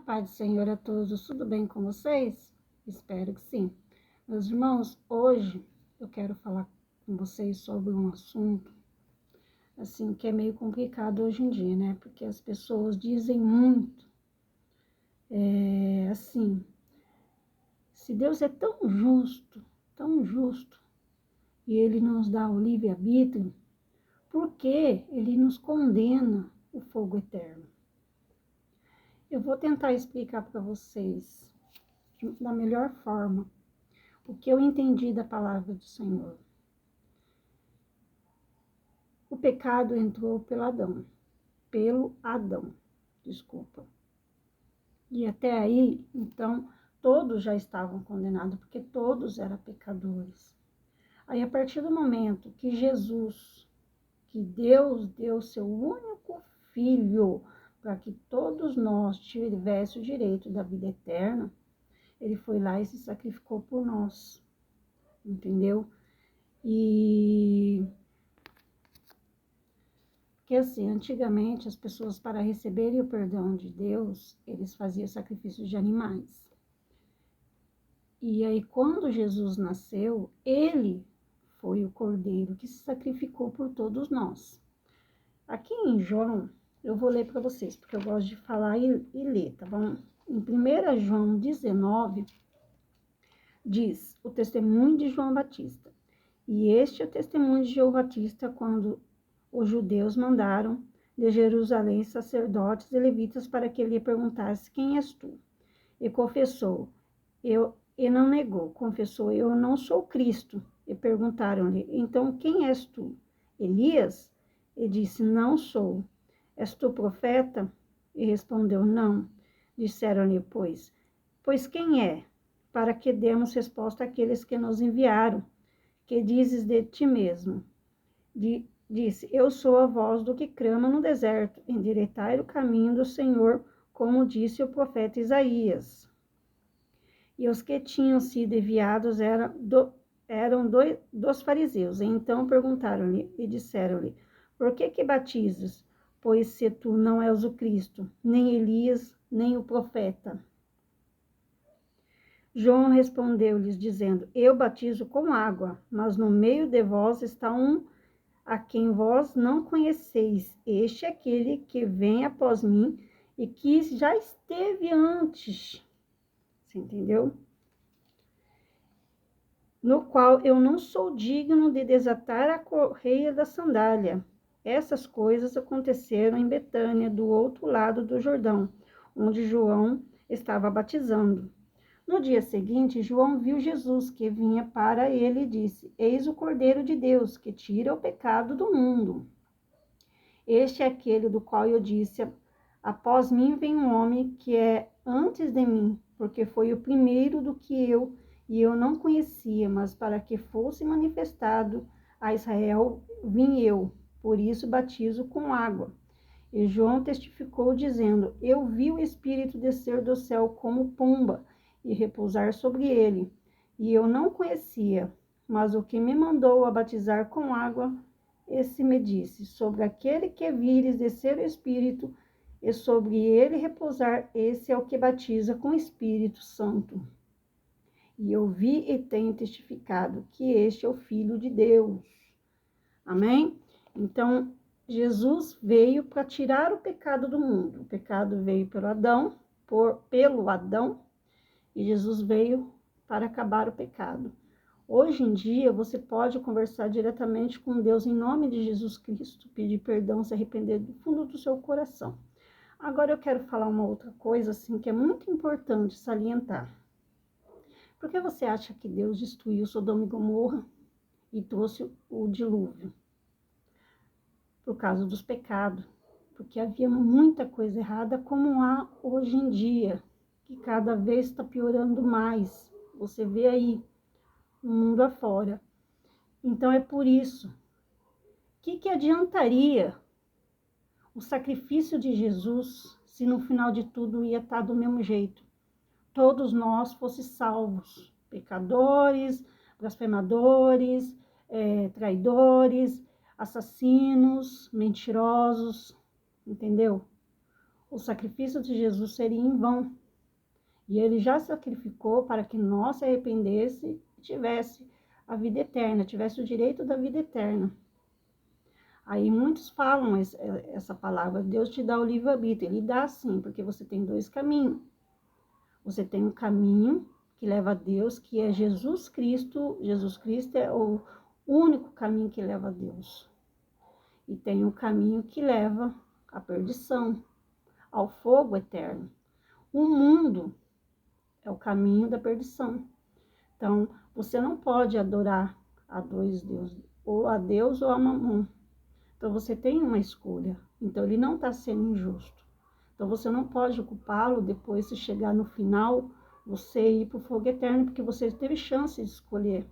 paz do Senhor a todos, tudo bem com vocês? Espero que sim. Meus irmãos, hoje eu quero falar com vocês sobre um assunto, assim, que é meio complicado hoje em dia, né? Porque as pessoas dizem muito, assim, se Deus é tão justo, e Ele nos dá o livre-arbítrio, por que Ele nos condena o fogo eterno? Eu vou tentar explicar para vocês da melhor forma o que eu entendi da palavra do Senhor. O pecado entrou pelo Adão, desculpa. E até aí, então, todos já estavam condenados, porque todos eram pecadores. Aí, a partir do momento que Deus deu seu único filho, para que todos nós tivéssemos o direito da vida eterna, ele foi lá e se sacrificou por nós, entendeu? Porque assim, antigamente as pessoas, para receberem o perdão de Deus, eles faziam sacrifícios de animais. E aí, quando Jesus nasceu, ele foi o cordeiro que se sacrificou por todos nós. Aqui em João, eu vou ler para vocês, porque eu gosto de falar e ler, tá bom? Em 1 João 19, diz o testemunho de João Batista. E este é o testemunho de João Batista quando os judeus mandaram de Jerusalém sacerdotes e levitas para que ele perguntasse: quem és tu? E confessou, e não negou, confessou: eu não sou Cristo. E perguntaram-lhe: então quem és tu? Elias? E disse: não sou. És tu profeta? E respondeu: não. Disseram-lhe, pois quem é? Para que demos resposta àqueles que nos enviaram. Que dizes de ti mesmo? Disse: eu sou a voz do que clama no deserto, endireitai o caminho do Senhor, como disse o profeta Isaías. E os que tinham sido enviados eram dos fariseus. E então perguntaram-lhe e disseram-lhe: por que batizas? Pois se tu não és o Cristo, nem Elias, nem o profeta. João respondeu-lhes, dizendo: eu batizo com água, mas no meio de vós está um a quem vós não conheceis. Este é aquele que vem após mim e que já esteve antes. Você entendeu? No qual eu não sou digno de desatar a correia da sandália. Essas coisas aconteceram em Betânia, do outro lado do Jordão, onde João estava batizando. No dia seguinte, João viu Jesus, que vinha para ele e disse: eis o Cordeiro de Deus, que tira o pecado do mundo. Este é aquele do qual eu disse: após mim vem um homem que é antes de mim, porque foi o primeiro do que eu, e eu não conhecia, mas para que fosse manifestado a Israel, vim eu, por isso batizo com água. E João testificou, dizendo: eu vi o Espírito descer do céu como pomba, e repousar sobre ele. E eu não conhecia, mas o que me mandou a batizar com água, esse me disse: sobre aquele que vires descer o Espírito, e sobre ele repousar, esse é o que batiza com o Espírito Santo. E eu vi e tenho testificado que este é o Filho de Deus. Amém? Então, Jesus veio para tirar o pecado do mundo. O pecado veio pelo Adão, e Jesus veio para acabar o pecado. Hoje em dia, você pode conversar diretamente com Deus em nome de Jesus Cristo, pedir perdão, se arrepender do fundo do seu coração. Agora eu quero falar uma outra coisa, assim, que é muito importante salientar. Por que você acha que Deus destruiu Sodoma e Gomorra e trouxe o dilúvio? Por causa dos pecados. Porque havia muita coisa errada, como há hoje em dia, que cada vez está piorando mais. Você vê aí, no mundo afora. Então é por isso. O que adiantaria o sacrifício de Jesus se no final de tudo ia estar do mesmo jeito? Todos nós fossem salvos, pecadores, blasfemadores, traidores, assassinos, mentirosos, entendeu? o sacrifício de Jesus seria em vão. E ele já sacrificou para que nós se arrependesse e tivesse a vida eterna, tivesse o direito da vida eterna. Aí muitos falam essa palavra, Deus te dá o livre-arbítrio. Ele dá sim, porque você tem dois caminhos. Você tem um caminho que leva a Deus, que é Jesus Cristo. Jesus Cristo é o único caminho que leva a Deus. E tem um caminho que leva à perdição, ao fogo eterno. O mundo é o caminho da perdição. Então, você não pode adorar a dois deuses, ou a Deus ou a Mamon. Então, você tem uma escolha. Então, ele não está sendo injusto. Então, você não pode ocupá-lo depois, se chegar no final, você ir para o fogo eterno, porque você teve chance de escolher.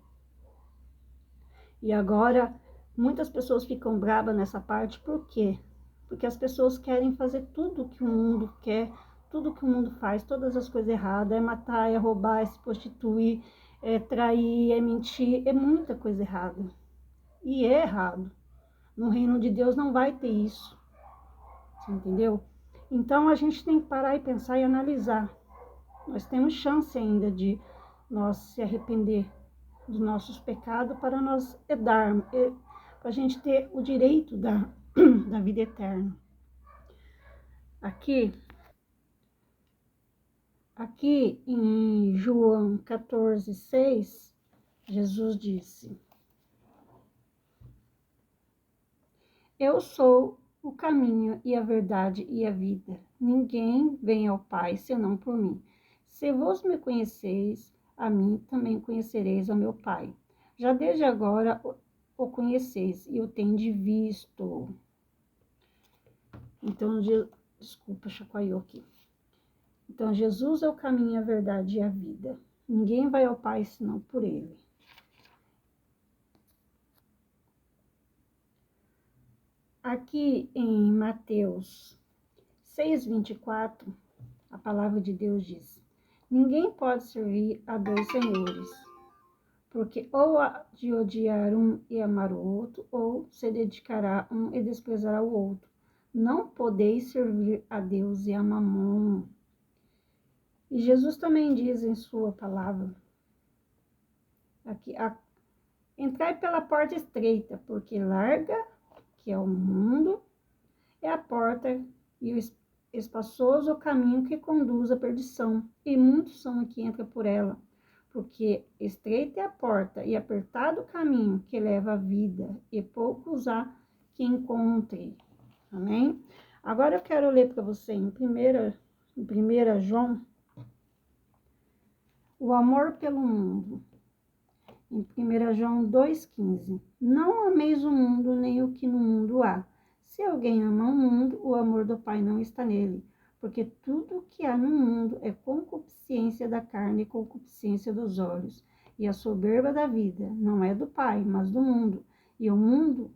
E agora, muitas pessoas ficam bravas nessa parte, por quê? Porque as pessoas querem fazer tudo que o mundo quer, tudo que o mundo faz, todas as coisas erradas, é matar, é roubar, é se prostituir, é trair, é mentir, é muita coisa errada. E é errado. No reino de Deus não vai ter isso. Você entendeu? Então a gente tem que parar e pensar e analisar. Nós temos chance ainda de nós se arrepender dos nossos pecados para nós para a gente ter o direito da vida eterna. Aqui em João 14:6, Jesus disse: Eu sou o caminho e a verdade e a vida. Ninguém vem ao Pai senão por mim. Se vos me conheceis, a mim também conhecereis ao meu Pai. Já desde agora o conheceis e o tendes visto. Então, desculpa, chacoalhou aqui. Então, Jesus é o caminho, a verdade e a vida. Ninguém vai ao Pai senão por Ele. Aqui em Mateus 6:24, a palavra de Deus diz: Ninguém pode servir a dois senhores, porque ou há de odiar um e amar o outro, ou se dedicará a um e desprezará o outro. Não podeis servir a Deus e a Mamon. E Jesus também diz em sua palavra, aqui, entrai pela porta estreita, porque larga, que é o mundo, é a porta e o espaçoso o caminho que conduz à perdição, e muitos são os que entram por ela, porque estreita é a porta e apertado o caminho que leva à vida, e poucos há que encontre. Amém? Agora eu quero ler para você em 1 João, o amor pelo mundo. Em 1 João 2,15. Não ameis o mundo, nem o que no mundo há. Se alguém ama o mundo, o amor do Pai não está nele. Porque tudo o que há no mundo é concupiscência da carne e concupiscência dos olhos. E a soberba da vida não é do Pai, mas do mundo. E o mundo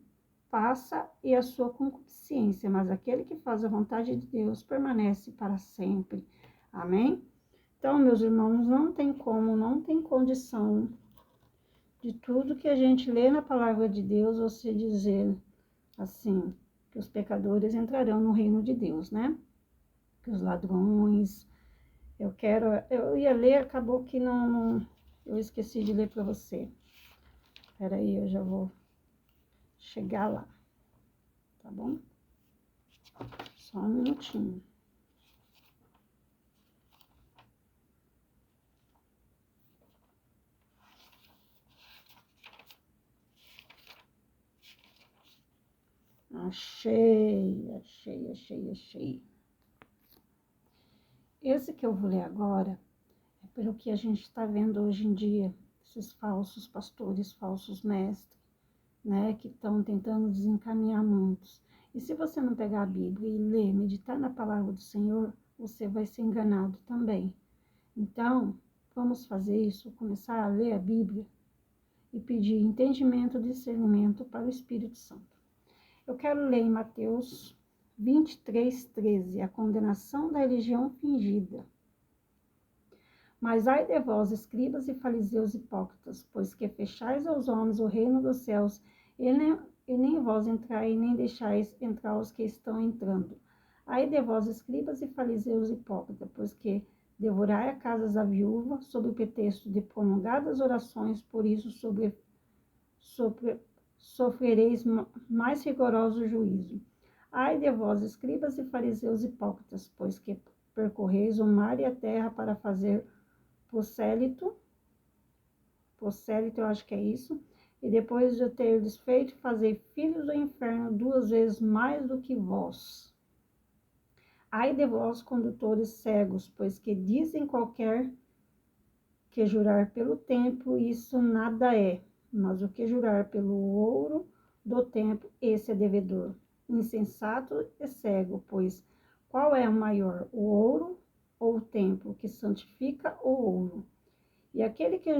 passa e a sua concupiscência, mas aquele que faz a vontade de Deus permanece para sempre. Amém? Então, meus irmãos, não tem condição de tudo que a gente lê na palavra de Deus, você dizer assim, que os pecadores entrarão no reino de Deus, né? Que os ladrões, eu ia ler, acabou que eu esqueci de ler para você. Espera aí, eu já vou chegar lá, tá bom? Só um minutinho. Achei. Esse que eu vou ler agora é pelo que a gente está vendo hoje em dia, esses falsos pastores, falsos mestres, né, que estão tentando desencaminhar muitos. E se você não pegar a Bíblia e ler, meditar na palavra do Senhor, você vai ser enganado também. Então, vamos fazer isso, começar a ler a Bíblia e pedir entendimento e discernimento para o Espírito Santo. Eu quero ler em Mateus 23:13, a condenação da religião fingida. Mas ai de vós, escribas e fariseus hipócritas, pois que fechais aos homens o reino dos céus, e nem vós entrai, nem deixais entrar os que estão entrando. Ai de vós, escribas e fariseus hipócritas, pois que devorai a casa da viúva, sob o pretexto de prolongadas orações, por isso sofrereis mais rigoroso juízo. Ai de vós, escribas e fariseus hipócritas, pois que percorreis o mar e a terra para fazer prosélito, eu acho que é isso, e depois de ter desfeito, fazei filhos do inferno 2 vezes mais do que vós. Ai de vós, condutores cegos, pois que dizem qualquer que jurar pelo templo, isso nada é, mas o que jurar pelo ouro do templo, esse é devedor. Insensato e cego, pois qual é o maior, o ouro ou o templo que santifica o ouro? E aquele que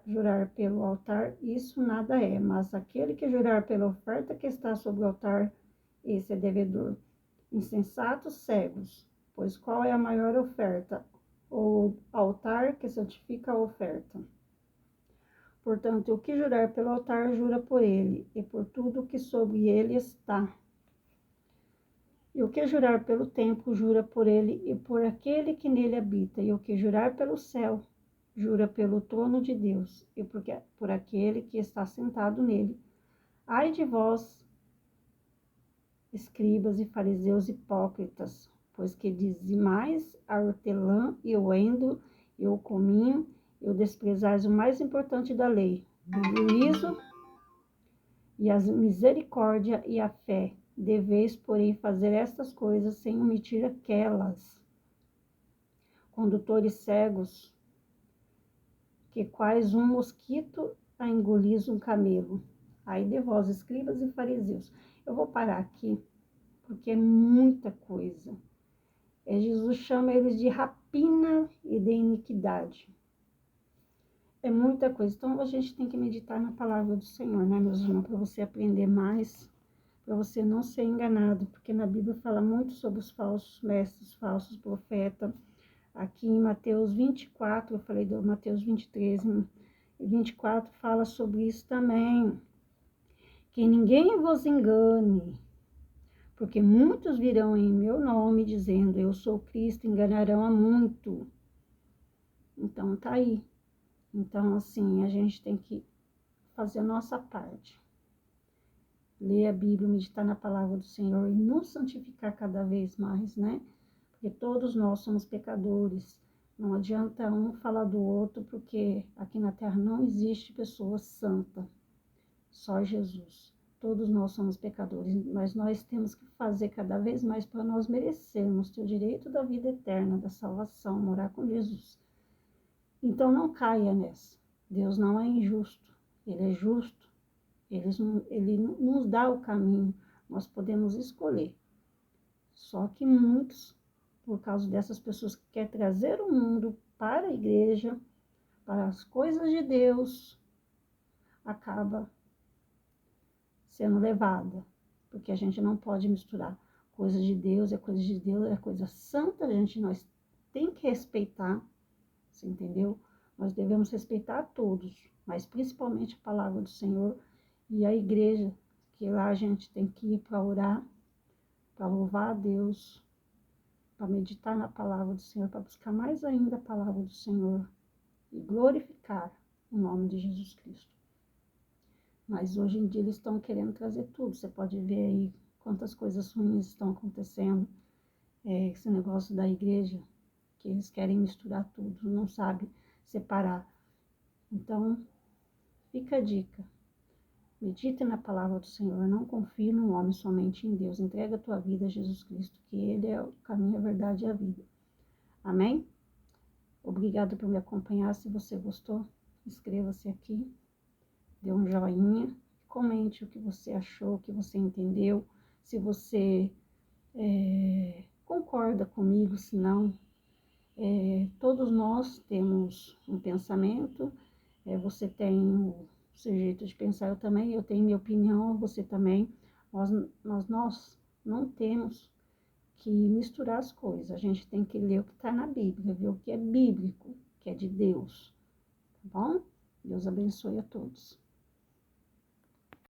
jurar pelo altar, isso nada é, mas aquele que jurar pela oferta que está sobre o altar, esse é devedor. Insensatos cegos, pois qual é a maior oferta? O altar que santifica a oferta. Portanto, o que jurar pelo altar, jura por ele, e por tudo que sobre ele está. E o que jurar pelo templo, jura por ele e por aquele que nele habita. E o que jurar pelo céu, jura pelo trono de Deus e por aquele que está sentado nele. Ai de vós, escribas e fariseus hipócritas, pois que dizimais a hortelã e o endro e o cominho, e o desprezais o mais importante da lei, o juízo e a misericórdia e a fé. Deveis, porém, fazer estas coisas sem omitir aquelas. Condutores cegos, que quais um mosquito a engolis um camelo. Ai de vós, escribas e fariseus. Eu vou parar aqui, porque é muita coisa. Jesus chama eles de rapina e de iniquidade. É muita coisa. Então, a gente tem que meditar na palavra do Senhor, né, meus irmãos? Para você aprender mais, para você não ser enganado. Porque na Bíblia fala muito sobre os falsos mestres, falsos profetas. Aqui em Mateus 24, eu falei do Mateus 23, e 24 fala sobre isso também. Que ninguém vos engane, porque muitos virão em meu nome dizendo, eu sou Cristo, enganarão a muito. Então, tá aí. Então, assim, a gente tem que fazer a nossa parte. Ler a Bíblia, meditar na palavra do Senhor e nos santificar cada vez mais, né? Porque todos nós somos pecadores. Não adianta um falar do outro, porque aqui na Terra não existe pessoa santa. Só Jesus. Todos nós somos pecadores, mas nós temos que fazer cada vez mais para nós merecermos ter o direito da vida eterna, da salvação, morar com Jesus. Então não caia nessa. Deus não é injusto, Ele é justo. Ele nos dá o caminho, nós podemos escolher. Só que muitos, por causa dessas pessoas que querem trazer o mundo para a igreja, para as coisas de Deus, acaba sendo levada, porque a gente não pode misturar coisas de Deus, é coisa santa, nós tem que respeitar, você entendeu? Nós devemos respeitar a todos, mas principalmente a palavra do Senhor e a igreja, que lá a gente tem que ir para orar, para louvar a Deus, para meditar na palavra do Senhor, para buscar mais ainda a palavra do Senhor e glorificar o nome de Jesus Cristo. Mas hoje em dia eles estão querendo trazer tudo. Você pode ver aí quantas coisas ruins estão acontecendo. Esse negócio da igreja, que eles querem misturar tudo, não sabem separar. Então, fica a dica. Medite na palavra do Senhor. Não confie no homem, somente em Deus. Entrega a tua vida a Jesus Cristo, que Ele é o caminho, a verdade e a vida. Amém? Obrigada por me acompanhar. Se você gostou, inscreva-se aqui. Dê um joinha, comente o que você achou, o que você entendeu, se você concorda comigo, se não. Todos nós temos um pensamento, você tem o seu jeito de pensar, eu também, eu tenho minha opinião, você também. Nós não temos que misturar as coisas, a gente tem que ler o que está na Bíblia, ver o que é bíblico, que é de Deus, tá bom? Deus abençoe a todos.